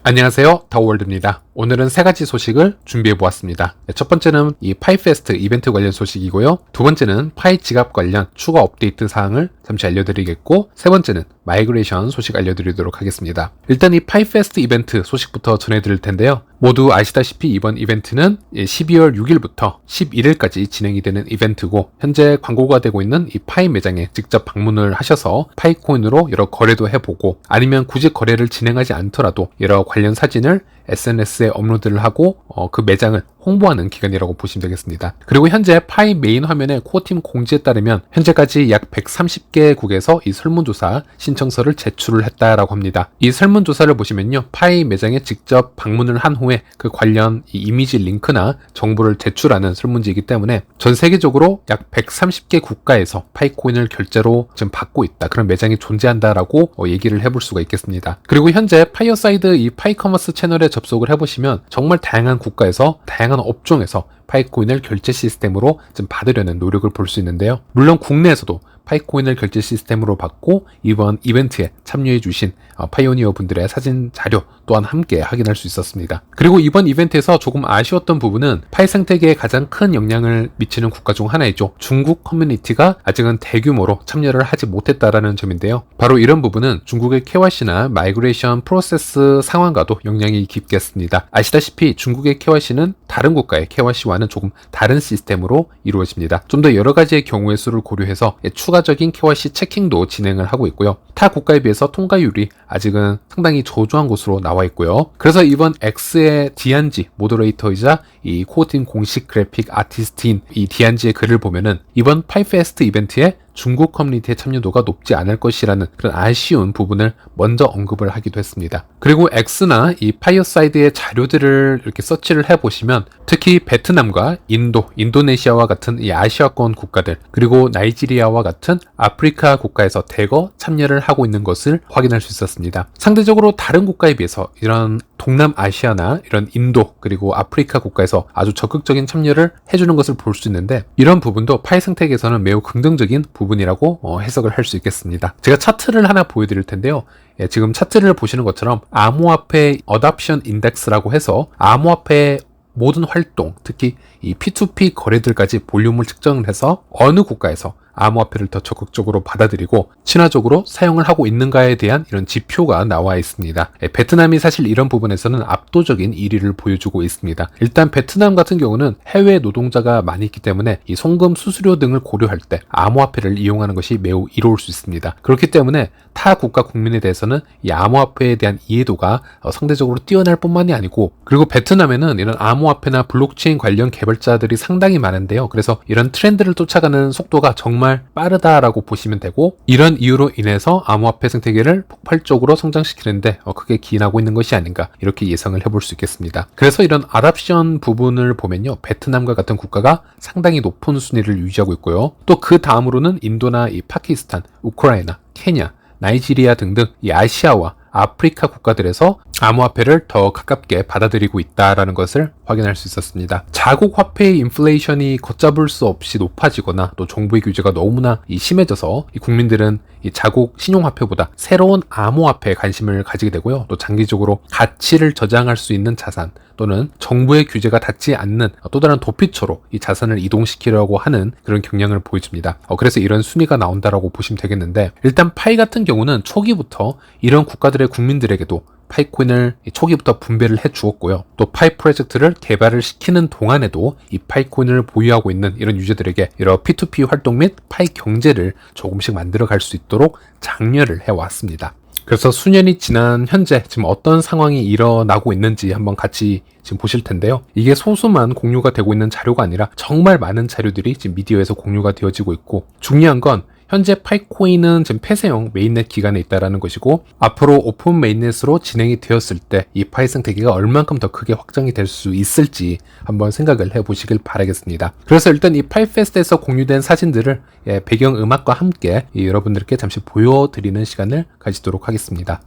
안녕하세요, 더월드입니다. 오늘은 세 가지 소식을 준비해 보았습니다. 첫 번째는 이 파이페스트 이벤트 관련 소식이고요. 두 번째는 파이 지갑 관련 추가 업데이트 사항을 잠시 알려드리겠고, 세 번째는 마이그레이션 소식 알려드리도록 하겠습니다. 일단 이 파이페스트 이벤트 소식부터 전해드릴 텐데요. 모두 아시다시피 이번 이벤트는 12월 6일부터 11일까지 진행이 되는 이벤트고, 현재 광고가 되고 있는 이 파이 매장에 직접 방문을 하셔서 파이코인으로 여러 거래도 해보고, 아니면 굳이 거래를 진행하지 않더라도 여러 관련 사진을 SNS에 업로드를 하고 그 매장을 홍보하는 기간이라고 보시면 되겠습니다. 그리고 현재 파이 메인 화면의 코어팀 공지에 따르면 현재까지 약 130개국에서 이 설문조사 신청서를 제출을 했다라고 합니다. 이 설문조사를 보시면요, 파이 매장에 직접 방문을 한 후에 그 관련 이 이미지 링크나 정보를 제출하는 설문지이기 때문에 전 세계적으로 약 130개 국가에서 파이코인을 결제로 지금 받고 있다, 그런 매장이 존재한다라고 얘기를 해볼 수가 있겠습니다. 그리고 현재 파이어사이드 이 파이커머스 채널에 접속을 해보시면 정말 다양한 국가에서 다양한 업종에서 파이코인을 결제 시스템으로 좀 받으려는 노력을 볼 수 있는데요. 물론 국내에서도 파이코인을 결제 시스템으로 받고 이번 이벤트에 참여해 주신 파이오니어 분들의 사진 자료 또한 함께 확인할 수 있었습니다. 그리고 이번 이벤트에서 조금 아쉬웠던 부분은 파이 생태계에 가장 큰 영향을 미치는 국가 중 하나이죠. 중국 커뮤니티가 아직은 대규모로 참여를 하지 못했다라는 점인데요. 바로 이런 부분은 중국의 KYC나 마이그레이션 프로세스 상황과도 영향이 깊겠습니다. 아시다시피 중국의 KYC는 다른 국가의 KYC와는 조금 다른 시스템으로 이루어집니다. 좀 더 여러 가지의 경우의 수를 고려해서 추가적인 KYC 체킹도 진행을 하고 있고요. 타 국가에 비해서 통과율이 아직은 상당히 저조한 것으로 나와 있고요. 그래서 이번 X의 디안지 모더레이터이자 이 코어팀 공식 그래픽 아티스트인 이 디안지의 글을 보면은 이번 파이페스트 이벤트에 중국 커뮤니티의 참여도가 높지 않을 것이라는 그런 아쉬운 부분을 먼저 언급을 하기도 했습니다. 그리고 X나 이 파이어사이드의 자료들을 이렇게 서치를 해보시면 특히 베트남과 인도, 인도네시아와 같은 이 아시아권 국가들, 그리고 나이지리아와 같은 아프리카 국가에서 대거 참여를 하고 있는 것을 확인할 수 있었습니다. 상대적으로 다른 국가에 비해서 이런 동남아시아나 이런 인도 그리고 아프리카 국가에서 아주 적극적인 참여를 해주는 것을 볼 수 있는데, 이런 부분도 파이 생태계에서는 매우 긍정적인 부분이라고 해석을 할 수 있겠습니다. 제가 차트를 하나 보여드릴 텐데요. 지금 차트를 보시는 것처럼 암호화폐 어답션 인덱스라고 해서 암호화폐 모든 활동, 특히 이 P2P 거래들까지 볼륨을 측정을 해서 어느 국가에서 암호화폐를 더 적극적으로 받아들이고 친화적으로 사용을 하고 있는가에 대한 이런 지표가 나와 있습니다. 베트남이 사실 이런 부분에서는 압도적인 1위를 보여주고 있습니다. 일단 베트남 같은 경우는 해외 노동자가 많이 있기 때문에 이 송금 수수료 등을 고려할 때 암호화폐를 이용하는 것이 매우 이로울 수 있습니다. 그렇기 때문에 타 국가 국민에 대해서는 이 암호화폐에 대한 이해도가 상대적으로 뛰어날 뿐만이 아니고, 그리고 베트남에는 이런 암호화폐나 블록체인 관련 개발자들이 상당히 많은데요. 그래서 이런 트렌드를 쫓아가는 속도가 정말 빠르다라고 보시면 되고, 이런 이유로 인해서 암호화폐 생태계를 폭발적으로 성장시키는데 크게 기인하고 있는 것이 아닌가, 이렇게 예상을 해볼 수 있겠습니다. 그래서 이런 아답션 부분을 보면요, 베트남과 같은 국가가 상당히 높은 순위를 유지하고 있고요. 또 그 다음으로는 인도나 이 파키스탄, 우크라이나, 케냐, 나이지리아 등등 이 아시아와 아프리카 국가들에서 암호화폐를 더 가깝게 받아들이고 있다라는 것을 확인할 수 있었습니다. 자국 화폐의 인플레이션이 걷잡을 수 없이 높아지거나 또 정부의 규제가 너무나 심해져서 이 국민들은 이 자국 신용화폐보다 새로운 암호화폐에 관심을 가지게 되고요. 또 장기적으로 가치를 저장할 수 있는 자산 또는 정부의 규제가 닿지 않는 또 다른 도피처로 이 자산을 이동시키려고 하는 그런 경향을 보여줍니다. 그래서 이런 순위가 나온다라고 보시면 되겠는데, 일단 파이 같은 경우는 초기부터 이런 국가들의 국민들에게도 파이코인을 초기부터 분배를 해 주었고요. 또 파이 프로젝트를 개발을 시키는 동안에도 이 파이코인을 보유하고 있는 이런 유저들에게 이런 P2P 활동 및 파이 경제를 조금씩 만들어 갈 수 있도록 장려를 해왔습니다. 그래서 수년이 지난 현재 지금 어떤 상황이 일어나고 있는지 한번 같이 지금 보실 텐데요. 이게 소수만 공유가 되고 있는 자료가 아니라 정말 많은 자료들이 지금 미디어에서 공유가 되어지고 있고, 중요한 건 현재 파이코인은 지금 폐쇄형 메인넷 기간에 있다는 것이고, 앞으로 오픈 메인넷으로 진행이 되었을 때 이 파이 생태계가 얼만큼 더 크게 확장이 될 수 있을지 한번 생각을 해보시길 바라겠습니다. 그래서 일단 이 파이페스트에서 공유된 사진들을 배경 음악과 함께 여러분들께 잠시 보여드리는 시간을 가지도록 하겠습니다.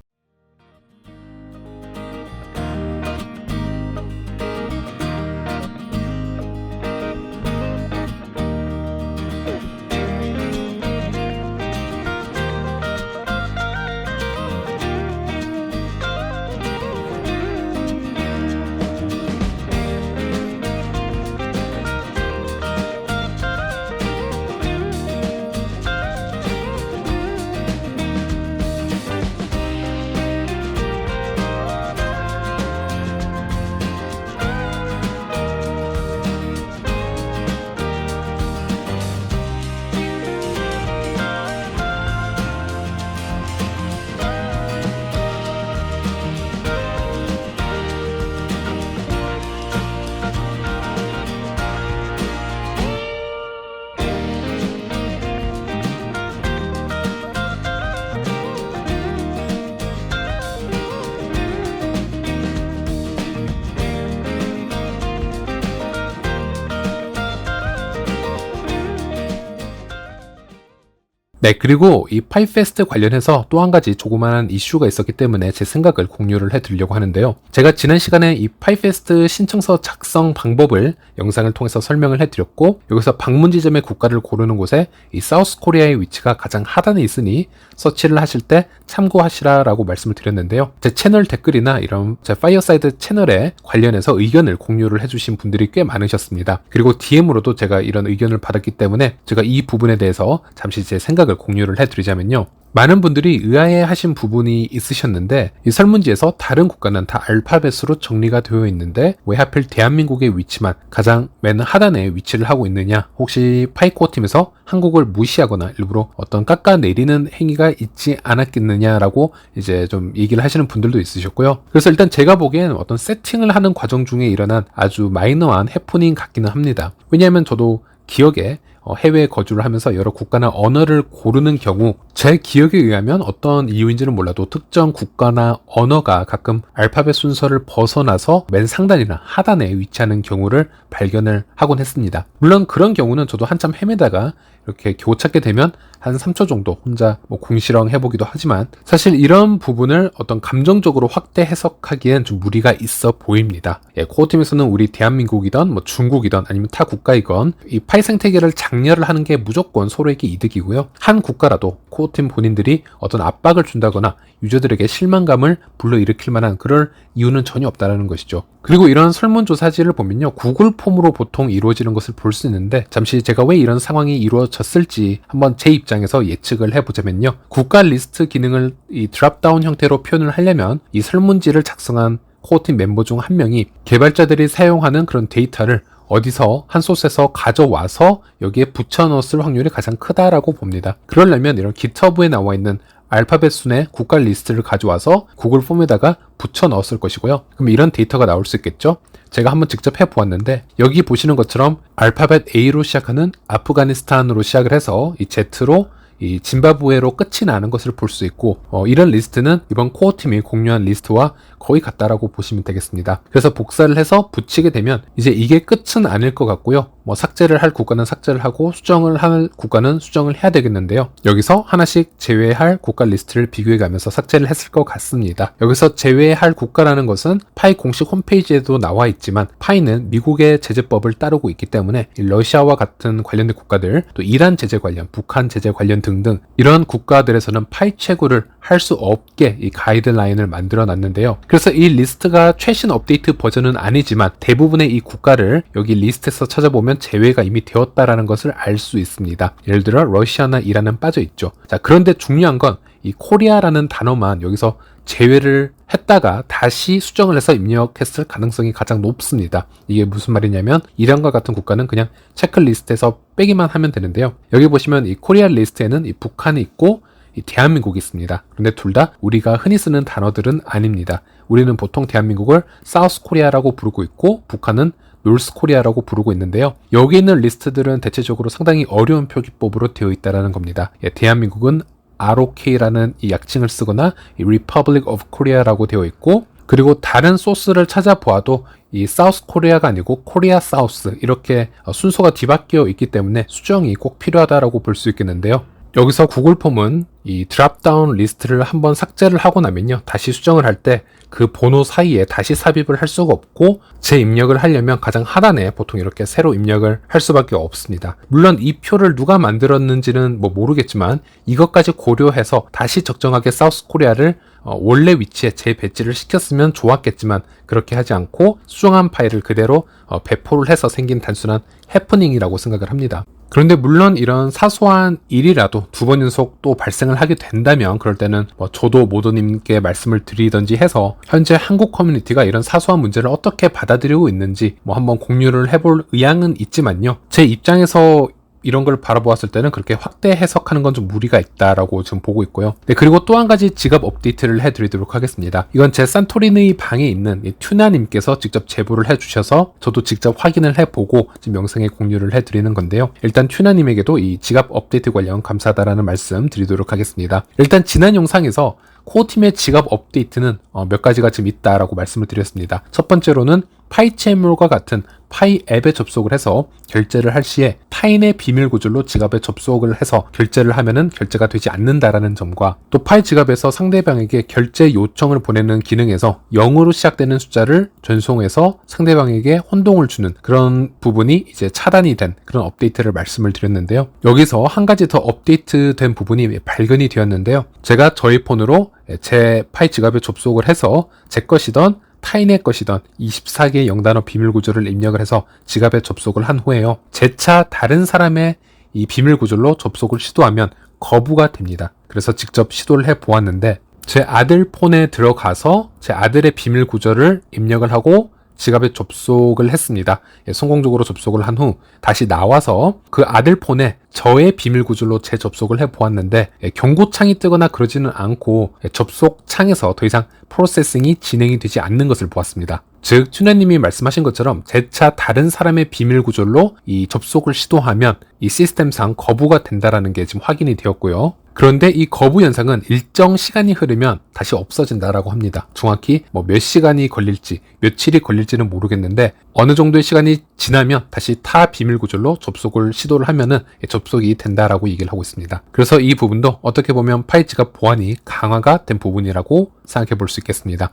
네, 그리고 이 파이페스트 관련해서 또 한 가지 조그마한 이슈가 있었기 때문에 제 생각을 공유를 해드리려고 하는데요. 제가 지난 시간에 이 파이페스트 신청서 작성 방법을 영상을 통해서 설명을 해드렸고, 여기서 방문 지점의 국가를 고르는 곳에 이 사우스 코리아의 위치가 가장 하단에 있으니 서치를 하실 때 참고하시라라고 말씀을 드렸는데요. 제 채널 댓글이나 이런 제 파이어사이드 채널에 관련해서 의견을 공유를 해주신 분들이 꽤 많으셨습니다. 그리고 DM으로도 제가 이런 의견을 받았기 때문에 제가 이 부분에 대해서 잠시 제 생각을 공유를 해드리자면요. 많은 분들이 의아해하신 부분이 있으셨는데, 이 설문지에서 다른 국가는 다 알파벳으로 정리가 되어 있는데 왜 하필 대한민국의 위치만 가장 맨 하단에 위치를 하고 있느냐, 혹시 파이코어 팀에서 한국을 무시하거나 일부러 어떤 깎아내리는 행위가 있지 않았겠느냐라고 이제 좀 얘기를 하시는 분들도 있으셨고요. 그래서 일단 제가 보기엔 어떤 세팅을 하는 과정 중에 일어난 아주 마이너한 해프닝 같기는 합니다. 왜냐하면 저도 기억에 해외에 거주를 하면서 여러 국가나 언어를 고르는 경우, 제 기억에 의하면 어떤 이유인지는 몰라도 특정 국가나 언어가 가끔 알파벳 순서를 벗어나서 맨 상단이나 하단에 위치하는 경우를 발견을 하곤 했습니다. 물론 그런 경우는 저도 한참 헤매다가 이렇게 겨우 찾게 되면 한 3초 정도 혼자 궁시렁 해보기도 하지만, 사실 이런 부분을 어떤 감정적으로 확대 해석하기엔 좀 무리가 있어 보입니다. 코어팀에서는 우리 대한민국이든 중국이든 아니면 타 국가이건 이 파이 생태계를 장려를 하는 게 무조건 서로에게 이득이고요. 한 국가라도 코어팀 본인들이 어떤 압박을 준다거나 유저들에게 실망감을 불러일으킬 만한 그럴 이유는 전혀 없다는 것이죠. 그리고 이런 설문조사지를 보면요, 구글 폼으로 보통 이루어지는 것을 볼 수 있는데, 잠시 제가 왜 이런 상황이 이루어졌을지 한번 제 입장에서 예측을 해보자면요, 국가 리스트 기능을 이 드랍다운 형태로 표현을 하려면 이 설문지를 작성한 코어팀 멤버 중 한 명이 개발자들이 사용하는 그런 데이터를 어디서 한 소스에서 가져와서 여기에 붙여넣었을 확률이 가장 크다라고 봅니다. 그러려면 이런 GitHub에 나와 있는 알파벳 순의 국가 리스트를 가져와서 구글 폼에다가 붙여 넣었을 것이고요. 그럼 이런 데이터가 나올 수 있겠죠? 제가 한번 직접 해보았는데, 여기 보시는 것처럼 알파벳 A로 시작하는 아프가니스탄으로 시작을 해서 이 Z로 이 짐바브웨로 끝이 나는 것을 볼 수 있고, 이런 리스트는 이번 코어팀이 공유한 리스트와 거의 같다라고 보시면 되겠습니다. 그래서 복사를 해서 붙이게 되면 이제 이게 끝은 아닐 것 같고요. 삭제를 할 국가는 삭제를 하고 수정을 할 국가는 수정을 해야 되겠는데요. 여기서 하나씩 제외할 국가 리스트를 비교해 가면서 삭제를 했을 것 같습니다. 여기서 제외할 국가라는 것은 파이 공식 홈페이지에도 나와 있지만, 파이는 미국의 제재법을 따르고 있기 때문에 러시아와 같은 관련된 국가들, 또 이란 제재 관련, 북한 제재 관련 등등 이런 국가들에서는 파이 채굴을 할 수 없게 이 가이드라인을 만들어 놨는데요. 그래서 이 리스트가 최신 업데이트 버전은 아니지만 대부분의 이 국가를 여기 리스트에서 찾아보면 제외가 이미 되었다라는 것을 알 수 있습니다. 예를 들어 러시아나 이란은 빠져 있죠. 자, 그런데 중요한 건 이 코리아라는 단어만 여기서 제외를 했다가 다시 수정을 해서 입력했을 가능성이 가장 높습니다. 이게 무슨 말이냐면, 이란과 같은 국가는 그냥 체크리스트에서 빼기만 하면 되는데요. 여기 보시면 이 코리아 리스트에는 이 북한이 있고 이 대한민국이 있습니다. 그런데 둘 다 우리가 흔히 쓰는 단어들은 아닙니다. 우리는 보통 대한민국을 사우스 코리아라고 부르고 있고, 북한은 노스 코리아라고 부르고 있는데요. 여기 있는 리스트들은 대체적으로 상당히 어려운 표기법으로 되어 있다는 겁니다. 대한민국은 ROK라는 이 약칭을 쓰거나 이 Republic of Korea라고 되어 있고, 그리고 다른 소스를 찾아보아도 이 사우스 코리아가 아니고 코리아 사우스, 이렇게 순서가 뒤바뀌어 있기 때문에 수정이 꼭 필요하다라고 볼 수 있겠는데요. 여기서 구글 폼은 이 드랍다운 리스트를 한번 삭제를 하고 나면요, 다시 수정을 할 때 그 번호 사이에 다시 삽입을 할 수가 없고, 재입력을 하려면 가장 하단에 보통 이렇게 새로 입력을 할 수밖에 없습니다. 물론 이 표를 누가 만들었는지는 모르겠지만, 이것까지 고려해서 다시 적정하게 사우스 코리아를 원래 위치에 재배치를 시켰으면 좋았겠지만, 그렇게 하지 않고 수정한 파일을 그대로 배포를 해서 생긴 단순한 해프닝이라고 생각을 합니다. 그런데 물론 이런 사소한 일이라도 두 번 연속 또 발생을 하게 된다면, 그럴 때는 저도 모더님께 말씀을 드리던지 해서 현재 한국 커뮤니티가 이런 사소한 문제를 어떻게 받아들이고 있는지 한번 공유를 해볼 의향은 있지만요, 제 입장에서 이런 걸 바라보았을 때는 그렇게 확대 해석하는 건 좀 무리가 있다라고 지금 보고 있고요. 네, 그리고 또 한 가지 지갑 업데이트를 해드리도록 하겠습니다. 이건 제 산토리니 방에 있는 이 튜나님께서 직접 제보를 해주셔서 저도 직접 확인을 해보고 지금 영상에 공유를 해드리는 건데요. 일단 튜나님에게도 이 지갑 업데이트 관련 감사하다라는 말씀 드리도록 하겠습니다. 일단 지난 영상에서 코어팀의 지갑 업데이트는 몇 가지가 지금 있다라고 말씀을 드렸습니다. 첫 번째로는 파이채물과 같은 파이 앱에 접속을 해서 결제를 할 시에 타인의 비밀 구절로 지갑에 접속을 해서 결제를 하면은 결제가 되지 않는다라는 점과 또 파이 지갑에서 상대방에게 결제 요청을 보내는 기능에서 0으로 시작되는 숫자를 전송해서 상대방에게 혼동을 주는 그런 부분이 이제 차단이 된 그런 업데이트를 말씀을 드렸는데요. 여기서 한 가지 더 업데이트된 부분이 발견이 되었는데요. 제가 저희 폰으로 제 파이 지갑에 접속을 해서 제 것이던 타인의 것이던 24개의 0단어 비밀 구절을 입력을 해서 지갑에 접속을 한 후에요. 재차 다른 사람의 이 비밀 구절로 접속을 시도하면 거부가 됩니다. 그래서 직접 시도를 해 보았는데 제 아들 폰에 들어가서 제 아들의 비밀 구절을 입력을 하고 지갑에 접속을 했습니다. 성공적으로 접속을 한 후 다시 나와서 그 아들 폰에 저의 비밀 구절로 재접속을 해 보았는데 경고창이 뜨거나 그러지는 않고 접속 창에서 더 이상 프로세싱이 진행이 되지 않는 것을 보았습니다. 즉 튜너님이 말씀하신 것처럼 재차 다른 사람의 비밀 구절로 이 접속을 시도하면 이 시스템상 거부가 된다라는 게 지금 확인이 되었고요. 그런데 이 거부 현상은 일정 시간이 흐르면 다시 없어진다라고 합니다. 정확히 몇 시간이 걸릴지 며칠이 걸릴지는 모르겠는데 어느 정도의 시간이 지나면 다시 타 비밀 구절로 접속을 시도를 하면은 접속이 된다라고 얘기를 하고 있습니다. 그래서 이 부분도 어떻게 보면 파이 지갑 보안이 강화가 된 부분이라고 생각해 볼 수 있겠습니다.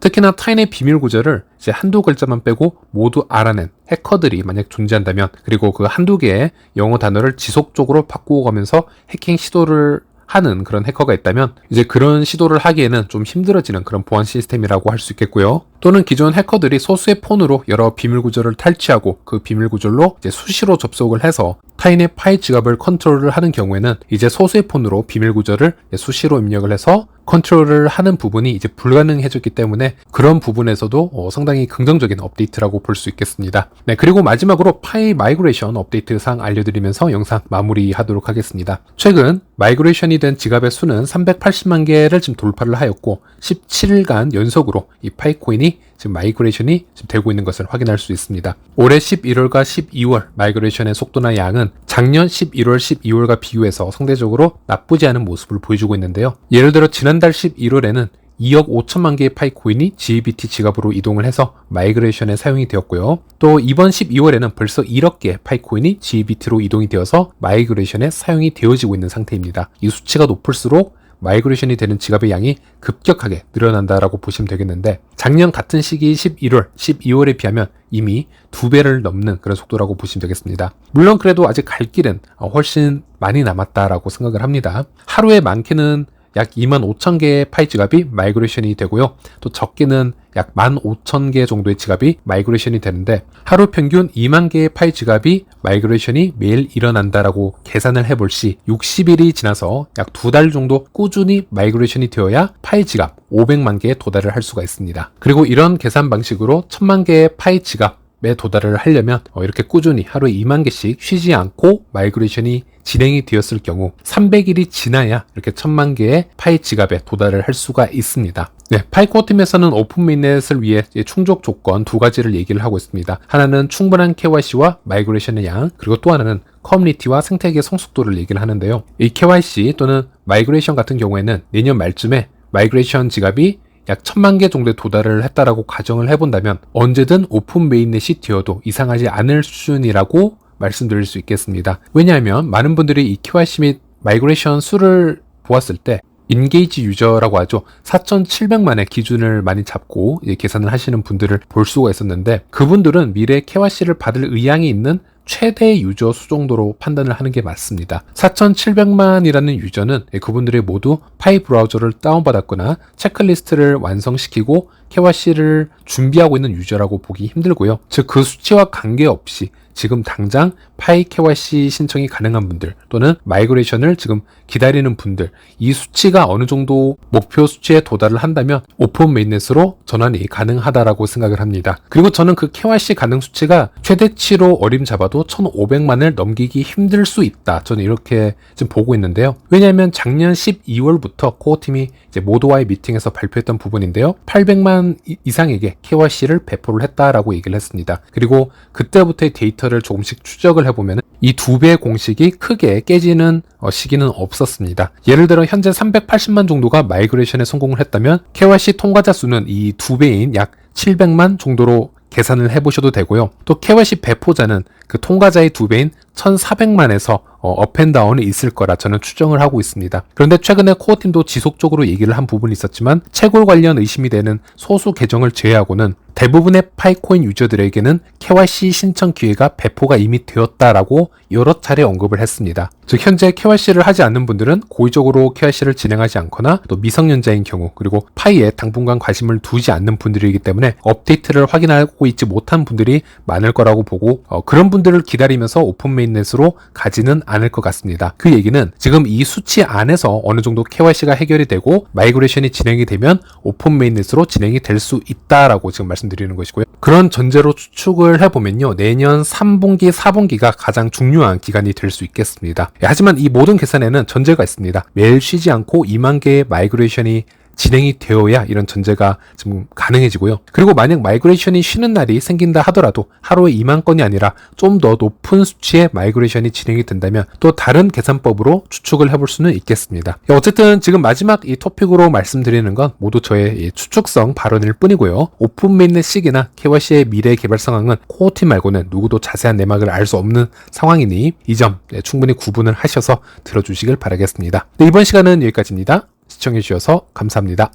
특히나 타인의 비밀 구절을 이제 한두 글자만 빼고 모두 알아낸 해커들이 만약 존재한다면 그리고 그 한두 개의 영어 단어를 지속적으로 바꾸어 가면서 해킹 시도를 하는 그런 해커가 있다면 이제 그런 시도를 하기에는 좀 힘들어지는 그런 보안 시스템이라고 할 수 있겠고요. 또는 기존 해커들이 소수의 폰으로 여러 비밀 구절을 탈취하고 그 비밀 구절로 이제 수시로 접속을 해서 타인의 파이 지갑을 컨트롤을 하는 경우에는 이제 소수의 폰으로 비밀 구절을 수시로 입력을 해서 컨트롤을 하는 부분이 이제 불가능해졌기 때문에 그런 부분에서도 상당히 긍정적인 업데이트라고 볼 수 있겠습니다. 네, 그리고 마지막으로 파이 마이그레이션 업데이트 사항 알려드리면서 영상 마무리하도록 하겠습니다. 최근 마이그레이션이 된 지갑의 수는 380만 개를 지금 돌파를 하였고 17일간 연속으로 이 파이코인이 지금 마이그레이션이 지금 되고 있는 것을 확인할 수 있습니다. 올해 11월과 12월 마이그레이션의 속도나 양은 작년 11월, 12월과 비교해서 상대적으로 나쁘지 않은 모습을 보여주고 있는데요. 예를 들어 지난달 11월에는 2억 5천만 개의 파이코인이 GBT 지갑으로 이동을 해서 마이그레이션에 사용이 되었고요. 또 이번 12월에는 벌써 1억 개의 파이코인이 GBT로 이동이 되어서 마이그레이션에 사용이 되어지고 있는 상태입니다. 이 수치가 높을수록 마이그레이션이 되는 지갑의 양이 급격하게 늘어난다라고 보시면 되겠는데 작년 같은 시기 11월, 12월에 비하면 이미 2배를 넘는 그런 속도라고 보시면 되겠습니다. 물론 그래도 아직 갈 길은 훨씬 많이 남았다라고 생각을 합니다. 하루에 많게는 약 25,000개의 파이 지갑이 마이그레이션이 되고요. 또 적게는 약 15,000개 정도의 지갑이 마이그레이션이 되는데 하루 평균 2만 개의 파이 지갑이 마이그레이션이 매일 일어난다라고 계산을 해볼 시 60일이 지나서 약 2달 정도 꾸준히 마이그레이션이 되어야 파이 지갑 500만 개에 도달을 할 수가 있습니다. 그리고 이런 계산 방식으로 1000만 개의 파이 지갑에 도달을 하려면 이렇게 꾸준히 하루에 2만 개씩 쉬지 않고 마이그레이션이 진행이 되었을 경우 300일이 지나야 이렇게 1000만 개의 파이 지갑에 도달을 할 수가 있습니다. 네, 파이코 팀에서는 오픈 메인넷을 위해 충족 조건 두 가지를 얘기를 하고 있습니다. 하나는 충분한 KYC와 마이그레이션의 양, 그리고 또 하나는 커뮤니티와 생태계 성숙도를 얘기를 하는데요. 이 KYC 또는 마이그레이션 같은 경우에는 내년 말쯤에 마이그레이션 지갑이 약 1000만 개 정도에 도달을 했다라고 가정을 해본다면 언제든 오픈 메인넷이 되어도 이상하지 않을 수준이라고 말씀드릴 수 있겠습니다. 왜냐하면 많은 분들이 이 KYC 및 마이그레이션 수를 보았을 때 인게이지 유저라고 하죠. 4,700만의 기준을 많이 잡고 계산을 하시는 분들을 볼 수가 있었는데 그분들은 미래 KYC를 받을 의향이 있는 최대 유저 수 정도로 판단을 하는 게 맞습니다. 4,700만이라는 유저는 그분들이 모두 파이 브라우저를 다운받았거나 체크리스트를 완성시키고 KYC를 준비하고 있는 유저라고 보기 힘들고요. 즉 그 수치와 관계없이 지금 당장 파이 KYC 신청이 가능한 분들 또는 마이그레이션을 지금 기다리는 분들 이 수치가 어느 정도 목표 수치에 도달을 한다면 오픈 메인넷으로 전환이 가능하다라고 생각을 합니다. 그리고 저는 그 KYC 가능 수치가 최대치로 어림잡아도 1,500만을 넘기기 힘들 수 있다. 저는 이렇게 지금 보고 있는데요. 왜냐하면 작년 12월부터 코어팀이 이제 모두와의 미팅에서 발표했던 부분인데요. 800만 이상에게 KYC를 배포를 했다라고 얘기를 했습니다. 그리고 그때부터의 데이터를 조금씩 추적을 해보면 이 2배의 공식이 크게 깨지는 시기는 없었습니다. 예를 들어 현재 380만 정도가 마이그레이션에 성공을 했다면 KYC 통과자 수는 이 2배인 약 700만 정도로 계산을 해보셔도 되고요. 또 KYC 배포자는 그 통과자의 2배인 1,400만에서 업앤다운이 있을 거라 저는 추정을 하고 있습니다. 그런데 최근에 코어팀도 지속적으로 얘기를 한 부분이 있었지만 채굴 관련 의심이 되는 소수 계정을 제외하고는 대부분의 파이코인 유저들에게는 KYC 신청 기회가 배포가 이미 되었다라고 여러 차례 언급을 했습니다. 즉 현재 KYC를 하지 않는 분들은 고의적으로 KYC를 진행하지 않거나 또 미성년자인 경우 그리고 파이에 당분간 관심을 두지 않는 분들이기 때문에 업데이트를 확인하고 있지 못한 분들이 많을 거라고 보고 그런 분들을 기다리면서 오픈 메인넷으로 가지는 않을 것 같습니다. 그 얘기는 지금 이 수치 안에서 어느 정도 KYC가 해결이 되고 마이그레이션이 진행이 되면 오픈 메인넷으로 진행이 될 수 있다라고 지금 말씀드리는 것이고요. 그런 전제로 추측을 해보면요. 내년 3분기, 4분기가 가장 중요한 기간이 될 수 있겠습니다. 하지만 이 모든 계산에는 전제가 있습니다. 매일 쉬지 않고 2만 개의 마이그레이션이 진행이 되어야 이런 전제가 좀 가능해지고요. 그리고 만약 마이그레이션이 쉬는 날이 생긴다 하더라도 하루에 2만 건이 아니라 좀 더 높은 수치의 마이그레이션이 진행이 된다면 또 다른 계산법으로 추측을 해볼 수는 있겠습니다. 어쨌든 지금 마지막 이 토픽으로 말씀드리는 건 모두 저의 이 추측성 발언일 뿐이고요. 오픈 메인넷 시기나 KYC의 미래 개발 상황은 코어팀 말고는 누구도 자세한 내막을 알 수 없는 상황이니 이 점 충분히 구분을 하셔서 들어주시길 바라겠습니다. 이번 시간은 여기까지입니다. 시청해주셔서 감사합니다.